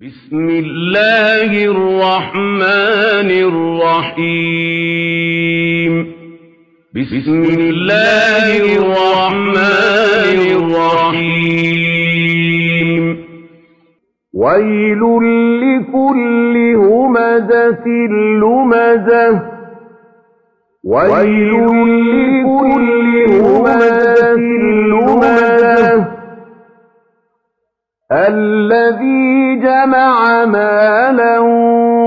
بسم الله الرحمن الرحيم بسم الله الرحمن الرحيم ويل لكل همزة لمزة ويل لكل همزة لمزة الذي جمع مالا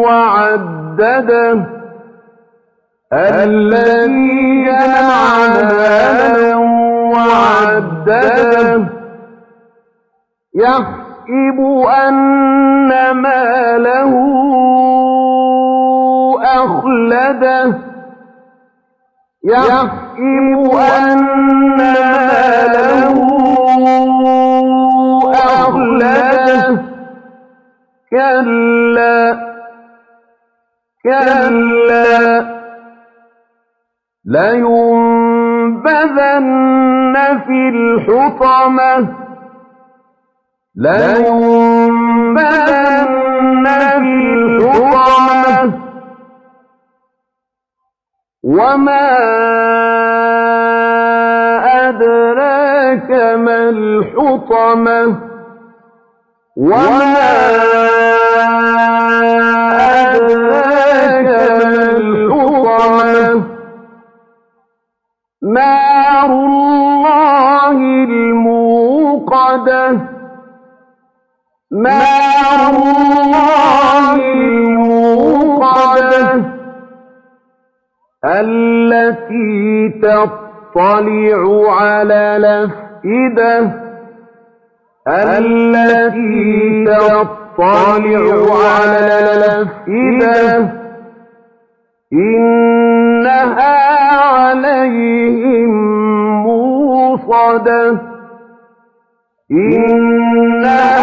وعدده الذي جمع مالا وعدده يحسب أن ماله أخلده يحسب أن ماله أخلده كلا لينبذن في الحطمة لينبذن في الحطمة وما أدراك ما الحطمة وما أدراك ما الحطمة نار الله الموقدة نار الله الموقدة التي تطلع على الأفئدة التي تطلع على الأفئدة إنها عليهم موصدة إنها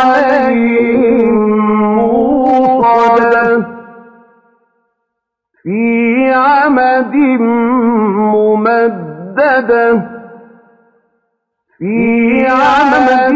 عليهم موصدة في عمد ممددة في عمد